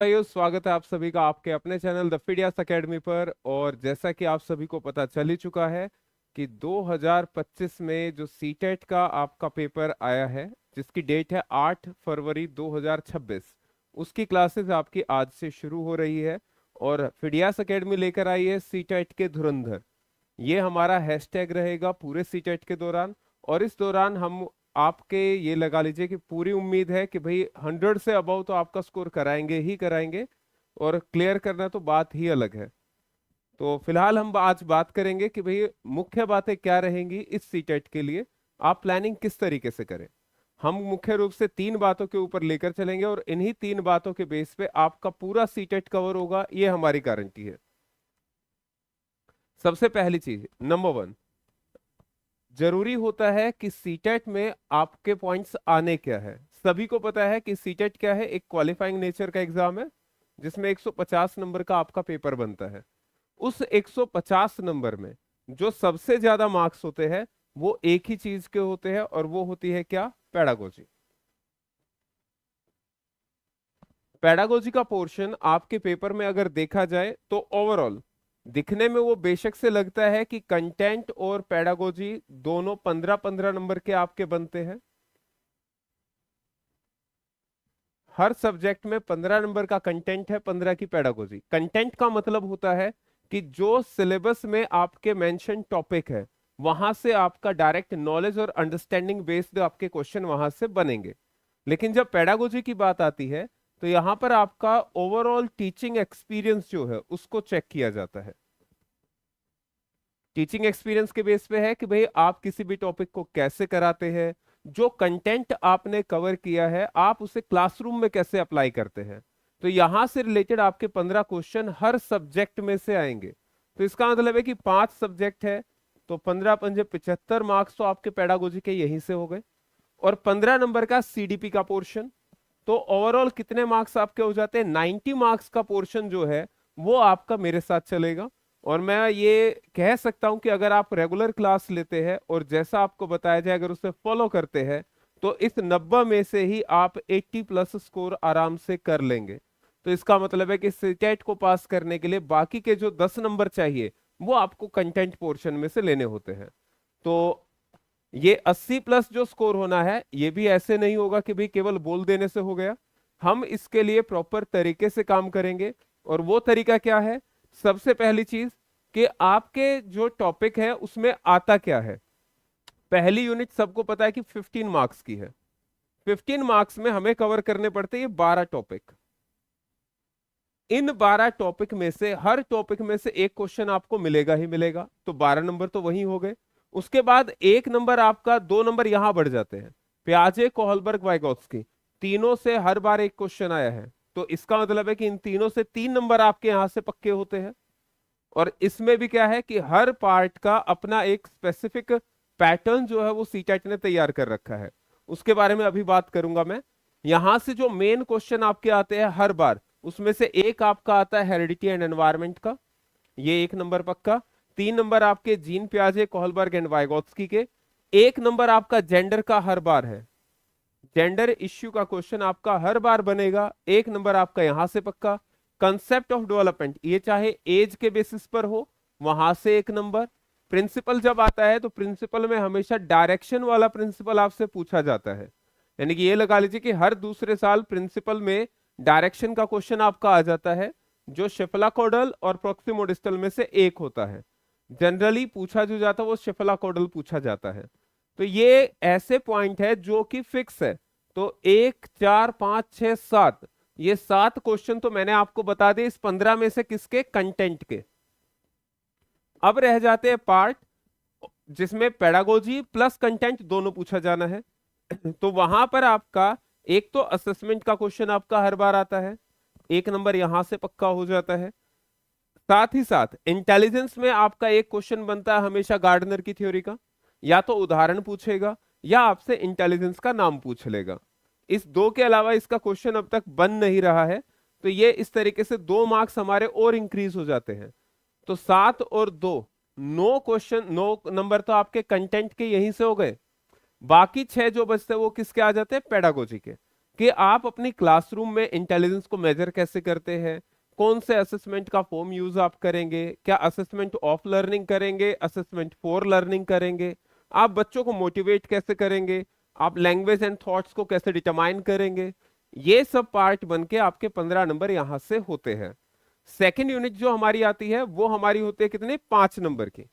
भाइयों, स्वागत है आप सभी का आपके अपने चैनल द फिडियास एकेडमी पर। और जैसा कि आप सभी को पता चल ही चुका है कि 2025 में जो सीटेट का आपका पेपर आया है, जिसकी डेट है 8 फरवरी 2026, उसकी क्लासेस आपकी आज से शुरू हो रही है। और फिडियास एकेडमी लेकर आई है सीटेट के धुरंधर। ये हमारा हैशटैग रहेगा पूरे सीटेट के दौरान। और इस दौरान हम आपके ये लगा लीजिए कि पूरी उम्मीद है कि भाई 100 से अबव तो आपका स्कोर कराएंगे ही कराएंगे। और क्लियर करना तो बात ही अलग है। तो फिलहाल हम आज बात करेंगे कि भाई मुख्य बातें क्या रहेंगी इस सीटेट के लिए, आप प्लानिंग किस तरीके से करें। हम मुख्य रूप से 3 बातों के ऊपर लेकर चलेंगे और इन्हीं 3 बातों के बेस पे आपका पूरा सीटेट कवर होगा, ये हमारी गारंटी है। सबसे पहली चीज, नंबर 1, जरूरी होता है कि सीटेट में आपके पॉइंट्स आने क्या है। सभी को पता है कि सीटेट क्या है, एक क्वालिफाइंग नेचर का एग्जाम है जिसमें 150 नंबर का आपका पेपर बनता है। उस 150 नंबर में जो सबसे ज्यादा मार्क्स होते हैं वो एक ही चीज के होते हैं, और वो होती है क्या? पेडागोजी। पेडागोजी का पोर्शन आपके पेपर में अगर देखा जाए तो ओवरऑल दिखने में वो बेशक से लगता है कि कंटेंट और पेडागोजी दोनों 15-15 नंबर के आपके बनते हैं। हर सब्जेक्ट में 15 नंबर का कंटेंट है, 15 की पेडागोजी। कंटेंट का मतलब होता है कि जो सिलेबस में आपके मेंशन टॉपिक है वहां से आपका डायरेक्ट नॉलेज और अंडरस्टैंडिंग बेस्ड आपके क्वेश्चन वहां से बनेंगे। लेकिन जब पेडागोजी की बात आती है तो यहां पर आपका ओवरऑल टीचिंग एक्सपीरियंस जो है उसको चेक किया जाता है। टीचिंग एक्सपीरियंस के बेस पे है कि भाई आप किसी भी टॉपिक को कैसे कराते हैं, जो कंटेंट आपने कवर किया है आप उसे क्लासरूम में कैसे अप्लाई करते हैं। तो यहां से रिलेटेड आपके 15 क्वेश्चन हर सब्जेक्ट में से आएंगे। तो इसका मतलब है कि 5 सब्जेक्ट है, तो 15 पंजे 75 मार्क्स तो आपके पेडागोजी के यहीं से हो गए। और 15 नंबर का सीडीपी का पोर्शन, तो ओवरऑल कितने मार्क्स आपके हो जाते हैं? 90 मार्क्स का पोर्शन जो है वो आपका मेरे साथ चलेगा। और मैं ये कह सकता हूं कि अगर आप रेगुलर क्लास लेते हैं और जैसा आपको बताया जाए अगर उसे फॉलो करते हैं तो इस 90 में से ही आप 80 प्लस स्कोर आराम से कर लेंगे। तो इसका मतलब है कि सीटेट को पास करने के लिए बाकी के जो 10 नंबर चाहिए वो आपको कंटेंट पोर्शन में से लेने होते हैं। तो ये 80 प्लस जो स्कोर होना है ये भी ऐसे नहीं होगा कि भाई केवल बोल देने से हो गया। हम इसके लिए प्रॉपर तरीके से काम करेंगे। और वो तरीका क्या है? सबसे पहली चीज कि आपके जो टॉपिक है उसमें आता क्या है। पहली यूनिट सबको पता है कि 15 मार्क्स की है। 15 मार्क्स में हमें कवर करने पड़ते हैं ये 12 टॉपिक। इन 12 टॉपिक में से हर टॉपिक में से एक क्वेश्चन आपको मिलेगा ही मिलेगा, तो 12 नंबर तो वही हो गए। उसके बाद 1 नंबर आपका, 2 नंबर यहां बढ़ जाते हैं। प्याजे, कोहलबर्ग, वाइगॉत्स्की, तीनों से हर बार एक क्वेश्चन आया है, तो इसका मतलब है कि इन तीनों से 3 नंबर आपके यहां से पक्के होते हैं। और इसमें भी क्या है कि हर पार्ट का अपना एक स्पेसिफिक पैटर्न जो है वो सीटेट ने तैयार कर रखा है, उसके बारे में अभी बात करूंगा मैं। यहां से जो मेन क्वेश्चन आपके आते हैं हर बार, उसमें से एक आपका आता है हेरिडिटी एंड एनवायरमेंट का, ये 1 नंबर पक्का। 3 नंबर आपके जीन पियाजे, कोहलबर्ग एंड वाइगॉत्स्की के। 1 नंबर आपका जेंडर का हर बार है, जेंडर इश्यू का क्वेश्चन आपका हर बार बनेगा, 1 नंबर आपका यहां से पक्का। कंसेप्ट ऑफ डेवलपमेंट, ये चाहे एज के बेसिस पर हो, वहां से 1 नंबर। प्रिंसिपल जब आता है तो प्रिंसिपल में हमेशा डायरेक्शन वाला प्रिंसिपल आपसे पूछा जाता है। यानी कि ये लगा लीजिए कि हर दूसरे साल प्रिंसिपल में डायरेक्शन का क्वेश्चन आपका आ जाता है, जो शेफलाकोडल और प्रोक्सिमोडिस्टल में से एक होता है। जनरली पूछा जो जाता है वो शेफलाकोडल पूछा जाता है। तो ये ऐसे पॉइंट है जो कि फिक्स है। तो 1, 4, 5, 6, 7, ये 7 क्वेश्चन तो मैंने आपको बता दिए इस 15 में से किसके? कंटेंट के। अब रह जाते हैं पार्ट जिसमें पेडागोजी प्लस कंटेंट दोनों पूछा जाना है। तो वहां पर आपका एक तो असेसमेंट का क्वेश्चन आपका हर बार आता है, 1 नंबर यहां से पक्का हो जाता है। साथ ही साथ इंटेलिजेंस में आपका एक क्वेश्चन बनता है हमेशा गार्डनर की थ्योरी का, या तो उदाहरण पूछेगा या आपसे इंटेलिजेंस का नाम पूछ लेगा। इस दो के अलावा इसका क्वेश्चन अब तक बन नहीं रहा है। तो ये इस तरीके से 2 मार्क्स हमारे और इंक्रीज हो जाते हैं। तो 7 और 2, 9 क्वेश्चन, 9 नंबर तो आपके कंटेंट के यहीं से हो गए। बाकी 6 जो बचते हैं वो किसके आ जाते हैं? पेडागोजी के। कि आप अपनी क्लासरूम में इंटेलिजेंस को मेजर कैसे करते हैं, कौन से असेसमेंट का फॉर्म यूज आप करेंगे, क्या असेसमेंट ऑफ लर्निंग करेंगे, असेसमेंट फॉर लर्निंग करेंगे, आप बच्चों को मोटिवेट कैसे करेंगे, आप लैंग्वेज एंड थॉट्स को कैसे डिटरमाइन करेंगे। ये सब पार्ट बन के आपके 15 नंबर यहां से होते हैं। सेकेंड यूनिट जो हमारी आती है वो हमारी होती है कितने, 5 नंबर की।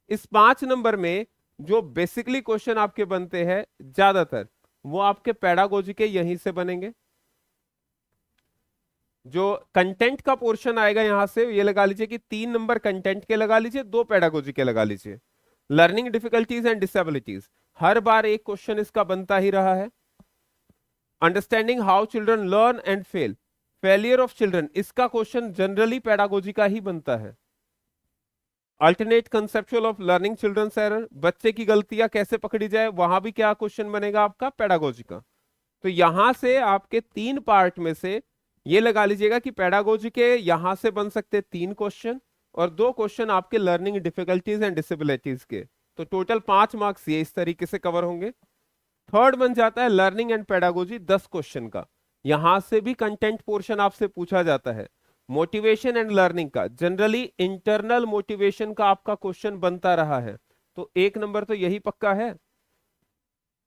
इस 5 नंबर में जो बेसिकली क्वेश्चन आपके बनते हैं ज्यादातर वो आपके पेडागोजी के यहीं से बनेंगे। जो कंटेंट का पोर्शन आएगा यहां से, ये लगा लीजिए कि 3 नंबर कंटेंट के लगा लीजिए, 2 पेडागोजी के लगा लीजिए। लर्निंग डिफिकल्टीज एंड डिसेबिलिटीज, हर बार एक क्वेश्चन इसका बनता ही रहा है। Understanding how children learn and fail, failure of children, इसका क्वेश्चन जनरली पेडागोजी का ही बनता है। Alternate conceptual of learning children's error, बच्चे की गलतियां कैसे पकड़ी जाए, वहां भी क्या क्वेश्चन बनेगा आपका, पेडागोजी का। तो यहां से आपके 3 पार्ट में से ये लगा लीजिएगा कि पेडागोजी के यहां से बन सकते 3 क्वेश्चन और 2 क्वेश्चन आपके लर्निंग डिफिकल्टीज एंड डिसेबिलिटीज के। तो टोटल 5 मार्क्स ये इस तरीके से कवर होंगे। थर्ड बन जाता है लर्निंग एंड पेडागोजी, 10 क्वेश्चन का। यहां से भी कंटेंट पोर्शन आपसे पूछा जाता है। मोटिवेशन एंड लर्निंग का जनरली इंटरनल मोटिवेशन का आपका क्वेश्चन बनता रहा है, तो 1 नंबर तो यही पक्का है।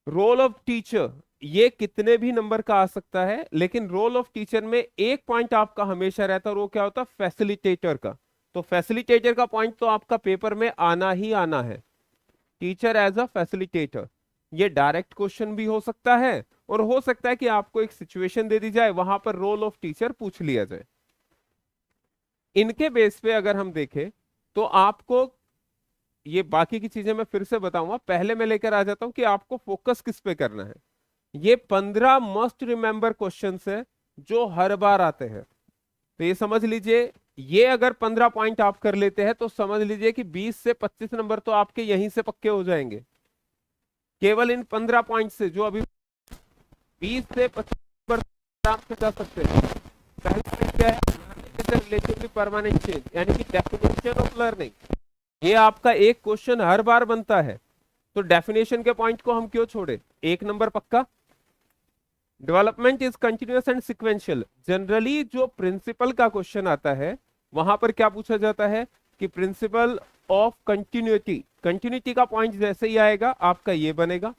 रोल ऑफ टीचर, ये कितने भी नंबर का आ सकता है, लेकिन रोल ऑफ टीचर में एक पॉइंट आपका हमेशा रहता है, वो क्या होता है, फैसिलिटेटर का। तो फैसिलिटेटर का पॉइंट तो आपका पेपर में आना ही आना है, टीचर एज अ फैसिलिटेटर। ये डायरेक्ट क्वेश्चन भी हो सकता है और हो सकता है कि आपको एक सिचुएशन दे दी जाए, वहां पर रोल ऑफ टीचर पूछ लिया जाए। इनके बेस पे अगर हम देखें तो आपको ये बाकी की चीजें मैं फिर से बताऊंगा, पहले मैं लेकर आ जाता हूं कि आपको फोकस किस पे करना है। ये 15 मस्ट रिमेंबर क्वेश्चंस है जो हर बार आते हैं। तो ये समझ लीजिए, ये अगर 15 पॉइंट आप कर लेते हैं तो समझ लीजिए कि 20 से 25 नंबर तो आपके यहीं से पक्के हो जाएंगे, केवल इन 15 पॉइंट से, जो अभी 20 से 25 नंबर आराम से जा सकते हैं। पहला पॉइंट क्या है, रिलेटिवली परमानेंट चेंज, यानी कि डेफिनेशन ऑफ लर्निंग। ये आपका एक क्वेश्चन हर बार बनता है, तो डेफिनेशन के पॉइंट को हम क्यों छोड़े, 1 नंबर पक्का। Development is continuous and sequential, generally जो प्रिंसिपल का क्वेश्चन आता है वहां पर क्या पूछा जाता है कि प्रिंसिपल ऑफ कंटिन्यूटी, कंटिन्यूटी का पॉइंट जैसे ही आएगा आपका ये बनेगा।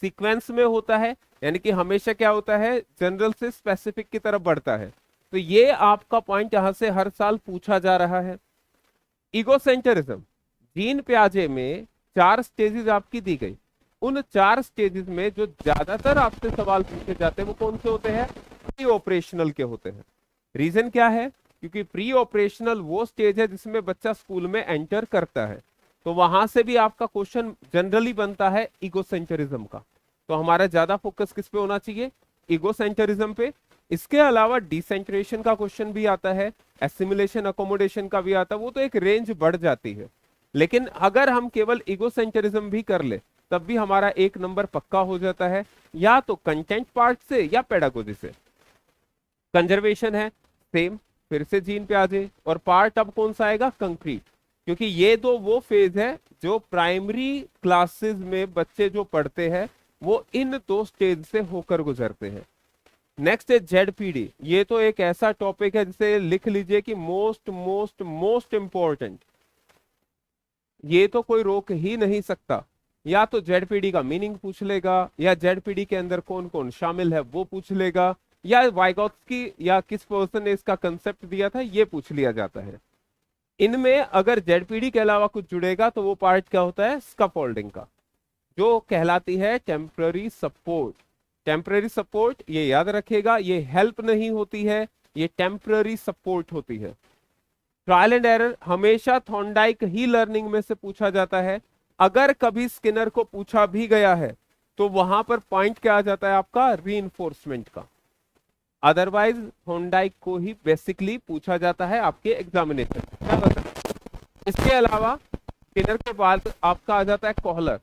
सीक्वेंस में होता है, यानी कि हमेशा क्या होता है, जनरल से स्पेसिफिक की तरफ बढ़ता है। तो ये आपका पॉइंट यहां से हर साल पूछा जा रहा है। इगोसेंटरिज्म, जीन पियाजे में 4 स्टेजेस आपकी दी गई, उन 4 स्टेजेस में जो ज्यादातर आपसे सवाल पूछे जाते हैं वो कौन से होते हैं, प्री ऑपरेशनल के होते हैं। रीजन क्या है, क्योंकि प्री ऑपरेशनल वो स्टेज है जिसमें बच्चा स्कूल में एंटर करता है, तो वहां से भी आपका क्वेश्चन जनरली बनता है इगोसेंटरिज्म का। तो हमारा ज्यादा फोकस किस पे होना चाहिए, इगोसेंटरिज्म पे। इसके अलावा डिसेंट्रेशन का क्वेश्चन भी आता है, एसिमिलेशन अकोमोडेशन का भी आता है, वो तो एक रेंज बढ़ जाती है। लेकिन अगर हम केवल इगोसेंटरिज्म भी कर ले तब भी हमारा 1 नंबर पक्का हो जाता है, या तो कंटेंट पार्ट से या पेडागोजी से। कंजर्वेशन है सेम, फिर से जीन पियाजे, और पार्ट अब कौन सा आएगा, कंक्रीट, क्योंकि ये दो वो फेज है जो प्राइमरी क्लासेस में बच्चे जो पढ़ते हैं वो इन 2 स्टेज से होकर गुजरते हैं। नेक्स्ट है जेडपीडी, ये तो एक ऐसा टॉपिक है जिसे लिख लीजिए कि मोस्ट मोस्ट मोस्ट इंपॉर्टेंट, ये तो कोई रोक ही नहीं सकता। या तो जेडपीडी का मीनिंग पूछ लेगा, या जेडपीडी के अंदर कौन कौन शामिल है वो पूछ लेगा, या वाइगोत्स्की या किस पर्सन ने इसका कंसेप्ट दिया था ये पूछ लिया जाता है। इनमें अगर जेडपीडी के अलावा कुछ जुड़ेगा तो वो पार्ट क्या होता है, स्कैफोल्डिंग का, जो कहलाती है टेम्पररी सपोर्ट। टेम्पररी सपोर्ट ये याद रखेगा, ये हेल्प नहीं होती है, ये टेम्पररी सपोर्ट होती है। ट्रायल एंड एरर हमेशा थॉर्नडाइक ही लर्निंग में से पूछा जाता है, अगर कभी स्किनर को पूछा भी गया है तो वहां पर पॉइंट क्या आ जाता है आपका, रीइंफोर्समेंट का। अदरवाइज थॉर्नडाइक को ही बेसिकली पूछा जाता है आपके एग्जामिनेशन। इसके अलावा स्किनर के बाद आपका आ जाता है कोहलर।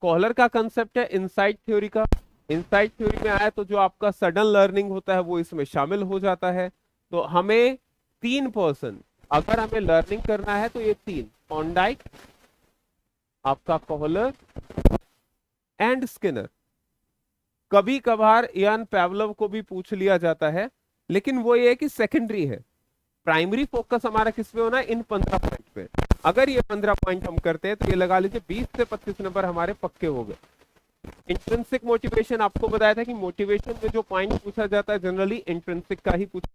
कोहलर का कंसेप्ट है इनसाइट थ्योरी का। इनसाइट थ्योरी में आया तो जो आपका सडन लर्निंग होता है वो इसमें शामिल हो जाता है। तो हमें 3 पर्सन, अगर हमें लर्निंग करना है तो ये 3, थॉर्नडाइक, आपका कोहलर एंड स्किनर, कभी कभार इयान पैवलोव को भी पूछ लिया जाता है, लेकिन वो ये है कि सेकेंडरी है। प्राइमरी फोकस हमारा किस पे होना है, इन 15 पॉइंट पे। अगर ये 15 पॉइंट हम करते हैं तो ये लगा लीजिए 20 से 25 नंबर हमारे पक्के हो गए। इंट्रिंसिक मोटिवेशन आपको बताया था कि मोटिवेशन में जो पॉइंट पूछा जाता है जनरली इंट्रिंसिक का ही पूछा।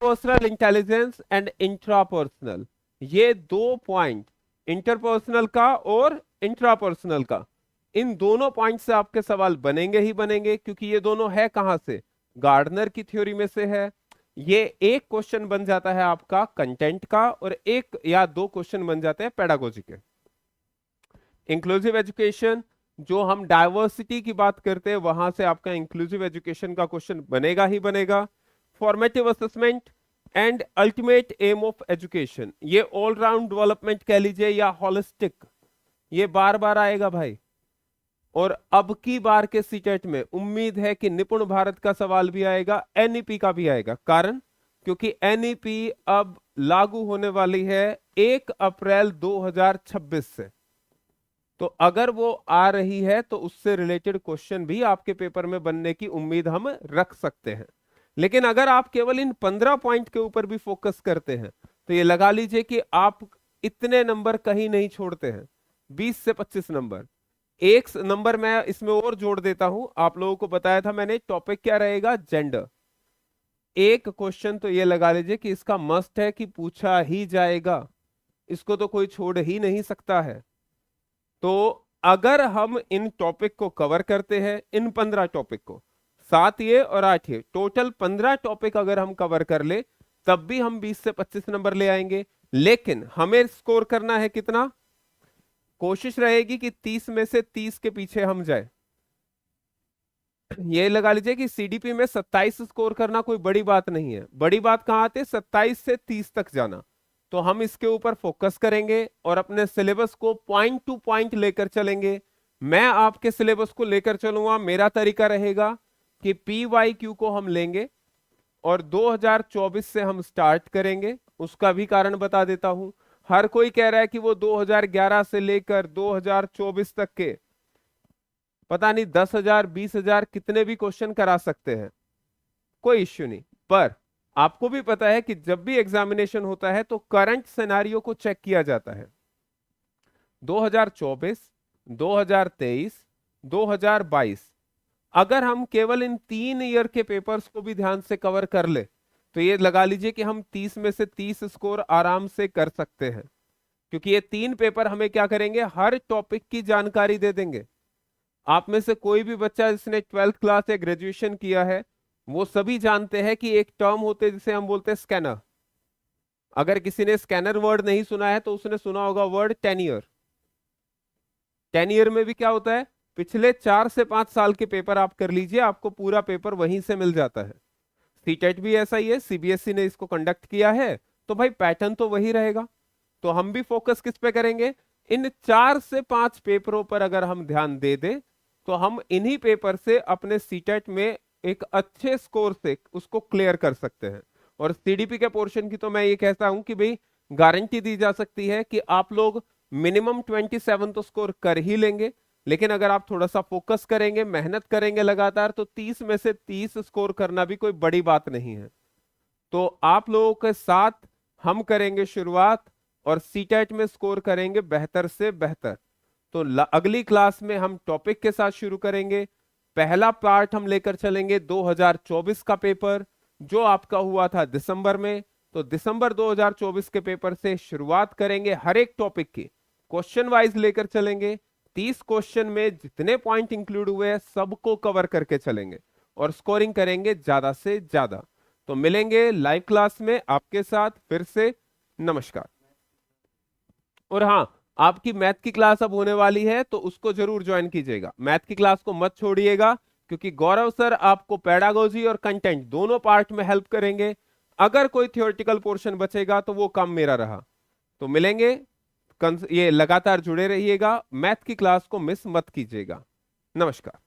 पर्सनल इंटेलिजेंस एंड इंट्रापर्सनल, ये दो पॉइंट, इंटरपर्सनल का और इंट्रापर्सनल का, इन दोनों पॉइंट से आपके सवाल बनेंगे ही बनेंगे, क्योंकि ये दोनों है कहां से, गार्डनर की थ्योरी में से है। ये एक क्वेश्चन बन जाता है आपका कंटेंट का और एक या दो क्वेश्चन बन जाते हैं पेडागोजी के। इंक्लूसिव एजुकेशन, जो हम डाइवर्सिटी की बात करते हैं वहां से आपका इंक्लूसिव एजुकेशन का क्वेश्चन बनेगा ही बनेगा। Formative assessment and ultimate aim of education, ये ऑलराउंड डेवलपमेंट कह लीजिए या होलिस्टिक, ये बार बार आएगा भाई। और अब की बार के सीटेट में उम्मीद है कि निपुण भारत का सवाल भी आएगा, एनईपी का भी आएगा। कारण, क्योंकि एनईपी अब लागू होने वाली है 1 अप्रैल 2026 से। तो अगर वो आ रही है तो उससे रिलेटेड क्वेश्चन भी आपके पेपर में बनने की उम्मीद हम रख सकते हैं। लेकिन अगर आप केवल इन 15 पॉइंट के ऊपर भी फोकस करते हैं तो ये लगा लीजिए कि आप इतने नंबर कहीं नहीं छोड़ते हैं, 20 से 25 नंबर। एक नंबर मैं इसमें और जोड़ देता हूं, आप लोगों को बताया था मैंने, टॉपिक क्या रहेगा, जेंडर। एक क्वेश्चन तो ये लगा लीजिए कि इसका मस्ट है कि पूछा ही जाएगा, इसको तो कोई छोड़ ही नहीं सकता है। तो अगर हम इन टॉपिक को कवर करते हैं, इन 15 टॉपिक को, 7 ये और 8 ये, टोटल 15 टॉपिक अगर हम कवर कर ले तब भी हम 20 से 25 नंबर ले आएंगे। लेकिन हमें स्कोर करना है कितना, कोशिश रहेगी कि 30 में से 30 के पीछे हम जाए। ये लगा लीजिए कि सीडीपी में 27 स्कोर करना कोई बड़ी बात नहीं है, बड़ी बात कहां आती है, 27 से 30 तक जाना। तो हम इसके ऊपर फोकस करेंगे और अपने सिलेबस को पॉइंट टू पॉइंट लेकर चलेंगे। मैं आपके सिलेबस को लेकर चलूंगा, मेरा तरीका रहेगा कि PYQ को हम लेंगे और 2024 से हम स्टार्ट करेंगे। उसका भी कारण बता देता हूं। हर कोई कह रहा है कि वो 2011 से लेकर 2024 तक के पता नहीं 10,000 20,000 कितने भी क्वेश्चन करा सकते हैं, कोई इश्यू नहीं। पर आपको भी पता है कि जब भी एग्जामिनेशन होता है तो करंट सिनेरियो को चेक किया जाता है। 2024, 2023, 2022, अगर हम केवल इन 3 ईयर के पेपर्स को भी ध्यान से कवर कर ले तो ये लगा लीजिए कि हम 30 में से 30 स्कोर आराम से कर सकते हैं। क्योंकि ये 3 पेपर हमें क्या करेंगे, हर टॉपिक की जानकारी दे देंगे। आप में से कोई भी बच्चा जिसने 12th क्लास या ग्रेजुएशन किया है वो सभी जानते हैं कि एक टर्म होते है जिसे हम बोलते हैं स्कैनर। अगर किसी ने स्कैनर वर्ड नहीं सुना है तो उसने सुना होगा वर्ड टेन्योर। टेन्योर में भी क्या होता है, पिछले 4 से 5 साल के पेपर आप कर लीजिए, आपको पूरा पेपर वहीं से मिल जाता है। सीटेट भी ऐसा ही है, सीबीएसई ने इसको कंडक्ट किया है, तो भाई पैटर्न तो वही रहेगा। तो हम भी फोकस किस पे करेंगे, इन 4 से 5 पेपरों पर अगर हम ध्यान दे दें तो हम इन्हीं पेपर से अपने सीटेट में एक अच्छे स्कोर से उसको क्लियर कर सकते हैं। और सीडीपी के पोर्शन की तो मैं ये कहता हूं कि भाई गारंटी दी जा सकती है कि आप लोग मिनिमम 27 तो स्कोर कर ही लेंगे। लेकिन अगर आप थोड़ा सा फोकस करेंगे, मेहनत करेंगे लगातार, तो 30 में से 30 स्कोर करना भी कोई बड़ी बात नहीं है। तो आप लोगों के साथ हम करेंगे शुरुआत और सीटेट में स्कोर करेंगे बेहतर से बेहतर। तो अगली क्लास में हम टॉपिक के साथ शुरू करेंगे। पहला पार्ट हम लेकर चलेंगे 2024 का पेपर जो आपका हुआ था दिसंबर में। तो दिसंबर 2024 के पेपर से शुरुआत करेंगे, हर एक टॉपिक की क्वेश्चन वाइज लेकर चलेंगे। 30 क्वेश्चन में जितने पॉइंट इंक्लूड हुए हैं सबको कवर करके चलेंगे और स्कोरिंग करेंगे ज्यादा से ज्यादा। तो मिलेंगे लाइव क्लास में आपके साथ फिर से। नमस्कार। और हाँ, आपकी मैथ की क्लास अब होने वाली है तो उसको जरूर ज्वाइन कीजिएगा, मैथ की क्लास को मत छोड़िएगा, क्योंकि गौरव सर आपको पेडागोजी और कंटेंट दोनों पार्ट में हेल्प करेंगे। अगर कोई थियोरेटिकल पोर्शन बचेगा तो वो काम मेरा रहा। तो मिलेंगे, ये लगातार जुड़े रहिएगा, मैथ की क्लास को मिस मत कीजिएगा। नमस्कार।